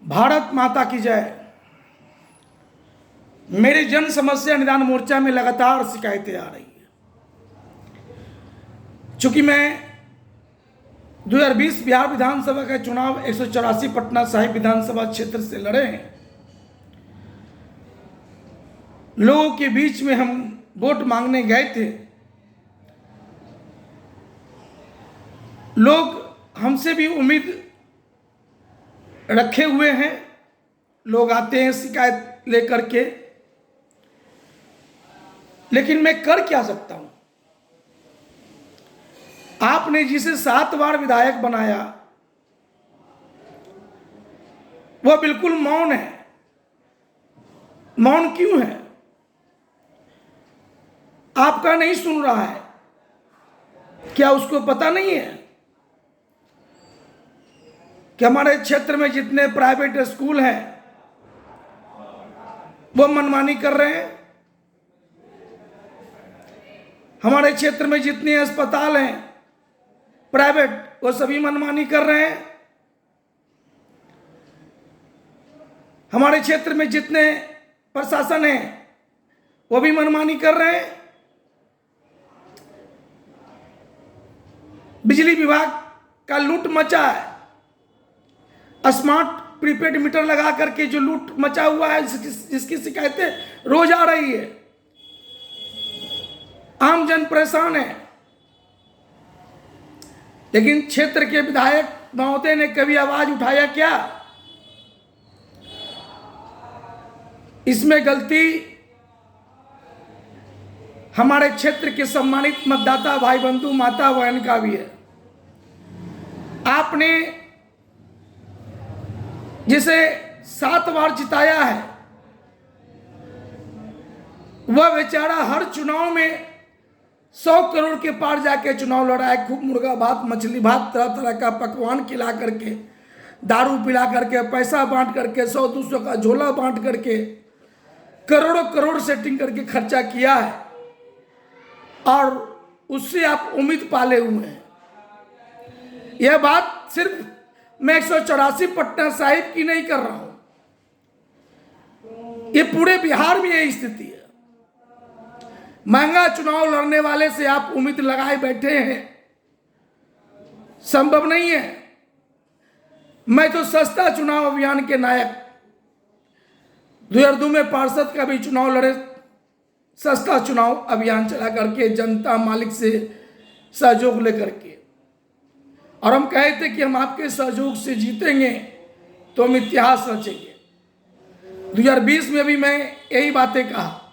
भारत माता की जय। मेरी जन समस्या निदान मोर्चा में लगातार शिकायतें आ रही है। चूंकि मैं 2020 बिहार विधानसभा का चुनाव 184 पटना साहिब विधानसभा क्षेत्र से लड़े हैं, लोगों के बीच में हम वोट मांगने गए थे। लोग हमसे भी उम्मीद रखे हुए हैं, लोग आते हैं शिकायत लेकर के, लेकिन मैं कर क्या सकता हूं? आपने जिसे 7 बार विधायक बनाया वह बिल्कुल मौन है। मौन क्यों है? आपका नहीं सुन रहा है क्या? उसको पता नहीं है कि हमारे क्षेत्र में जितने प्राइवेट स्कूल हैं वो मनमानी कर रहे हैं। हमारे क्षेत्र में जितने अस्पताल हैं प्राइवेट, वो सभी मनमानी कर रहे हैं। हमारे क्षेत्र में जितने प्रशासन हैं वो भी मनमानी कर रहे हैं। बिजली विभाग का लूट मचा है। स्मार्ट प्रीपेड मीटर लगा करके जो लूट मचा हुआ है, जिसकी शिकायतें रोज आ रही है। आम जन परेशान है। लेकिन क्षेत्र के विधायक महोदय ने कभी आवाज उठाया क्या? इसमें गलती हमारे क्षेत्र के सम्मानित मतदाता भाई बंधु माता बहन का भी है। आपने जिसे 7 बार जिताया है वह बेचारा हर चुनाव में 100 करोड़ के पार जाके चुनाव लड़ा है। खूब मुर्गा भात, मछली भात, तरह तरह का पकवान खिला करके, दारू पिला करके, पैसा बांट करके, 100-200 का झोला बांट करके, करोड़ों करोड़ सेटिंग करके खर्चा किया है और उससे आप उम्मीद पाले हुए हैं। यह बात सिर्फ मैं 184 पटना साहिब की नहीं कर रहा हूं, ये पूरे बिहार में यही स्थिति है। महंगा चुनाव लड़ने वाले से आप उम्मीद लगाए बैठे हैं, संभव नहीं है। मैं तो सस्ता चुनाव अभियान के नायक, 2002 में पार्षद का भी चुनाव लड़े, सस्ता चुनाव अभियान चला करके, जनता मालिक से सहयोग लेकर के, और हम कहे थे कि हम आपके सहयोग से जीतेंगे तो हम इतिहास रचेंगे। 2020 में भी मैं यही बातें कहा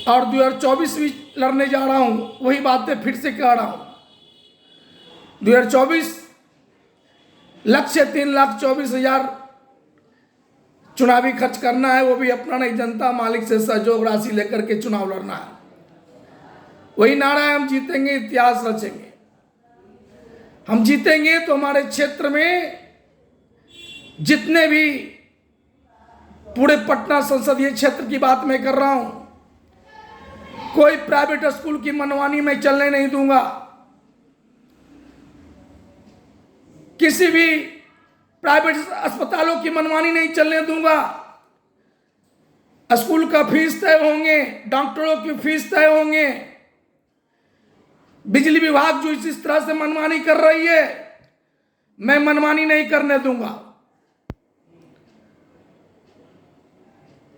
और 2024 भी लड़ने जा रहा हूं, वही बातें फिर से कह रहा हूं। 2024 लक्ष्य 3,24,000 चुनावी खर्च करना है, वो भी अपना नहीं, जनता मालिक से सहयोग राशि लेकर के चुनाव लड़ना है। वही नारा है, हम जीतेंगे इतिहास रचेंगे। हम जीतेंगे तो हमारे क्षेत्र में जितने भी, पूरे पटना संसदीय क्षेत्र की बात मैं कर रहा हूं, कोई प्राइवेट स्कूल की मनमानी में चलने नहीं दूंगा। किसी भी प्राइवेट अस्पतालों की मनमानी नहीं चलने दूंगा। स्कूल का फीस तय होंगे, डॉक्टरों की फीस तय होंगे। बिजली विभाग जो इस तरह से मनमानी कर रही है, मैं मनमानी नहीं करने दूंगा।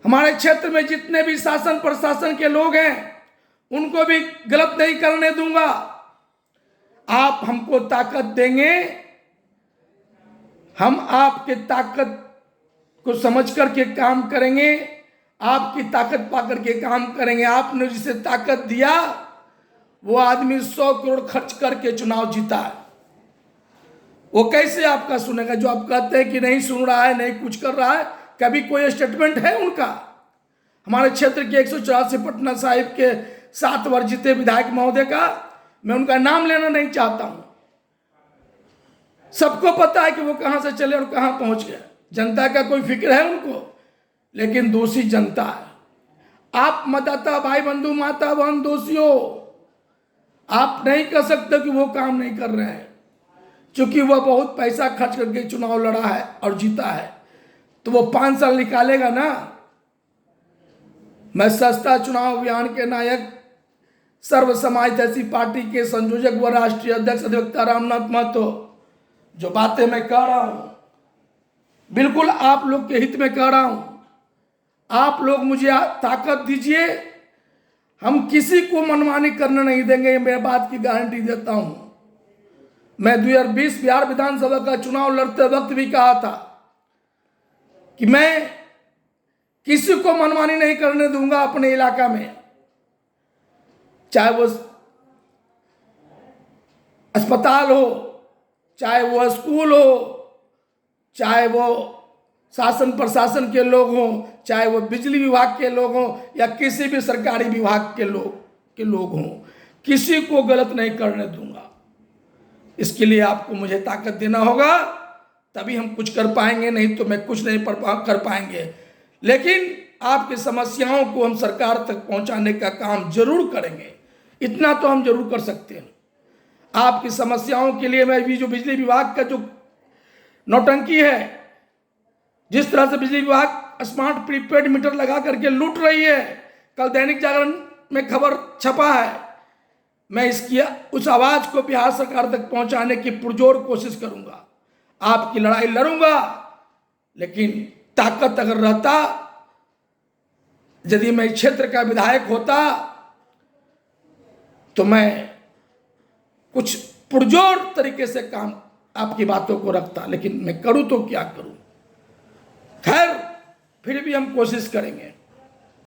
हमारे क्षेत्र में जितने भी शासन प्रशासन के लोग हैं उनको भी गलत नहीं करने दूंगा। आप हमको ताकत देंगे, हम आपके ताकत को समझ करके काम करेंगे, आपकी ताकत पाकर के काम करेंगे। आपने जिसे ताकत दिया वो आदमी 100 करोड़ खर्च करके चुनाव जीता है। वो कैसे आपका सुनेगा? जो आप कहते हैं कि नहीं सुन रहा है, नहीं कुछ कर रहा है, कभी कोई स्टेटमेंट है उनका? हमारे क्षेत्र के 184 पटना साहिब के 7 बार जीते विधायक महोदय का मैं उनका नाम लेना नहीं चाहता हूं। सबको पता है कि वो कहां से चले और कहां पहुंच गए। जनता का कोई फिक्र है उनको, लेकिन दोषी जनता है। आप मतदाता भाई बंधु माता बहन दोषी हो। आप नहीं कह सकते कि वो काम नहीं कर रहे हैं। चूंकि वह बहुत पैसा खर्च करके चुनाव लड़ा है और जीता है, तो वो 5 साल निकालेगा ना। मैं सस्ता चुनाव अभियान के नायक, सर्व समाज जैसी पार्टी के संयोजक व राष्ट्रीय अध्यक्ष अधिवक्ता रामनाथ महतो, जो बातें मैं कह रहा हूं बिल्कुल आप लोग के हित में कह रहा हूं। आप लोग मुझे ताकत दीजिए, हम किसी को मनमानी करने नहीं देंगे, मैं बात की गारंटी देता हूं। मैं 2020 बिहार विधानसभा का चुनाव लड़ते वक्त भी कहा था कि मैं किसी को मनमानी नहीं करने दूंगा अपने इलाका में, चाहे वो अस्पताल हो, चाहे वो स्कूल हो, चाहे वो शासन प्रशासन के लोग हों, चाहे वो बिजली विभाग के लोग हों या किसी भी सरकारी विभाग के लोग हों, किसी को गलत नहीं करने दूंगा। इसके लिए आपको मुझे ताकत देना होगा, तभी हम कुछ कर पाएंगे, नहीं तो मैं कुछ नहीं कर पाएंगे। लेकिन आपकी समस्याओं को हम सरकार तक पहुंचाने का काम जरूर करेंगे, इतना तो हम जरूर कर सकते हैं। आपकी समस्याओं के लिए मैं भी, जो बिजली विभाग का जो नौटंकी है, जिस तरह से बिजली विभाग स्मार्ट प्रीपेड मीटर लगा करके लूट रही है, कल दैनिक जागरण में खबर छपा है, मैं इसकी उस आवाज को बिहार सरकार तक पहुंचाने की पुरजोर कोशिश करूंगा। आपकी लड़ाई लड़ूंगा, लेकिन ताकत अगर रहता, यदि मैं क्षेत्र का विधायक होता, तो मैं कुछ पुरजोर तरीके से काम आपकी बातों को रखता, लेकिन मैं करूं तो क्या करूं। खैर, फिर भी हम कोशिश करेंगे।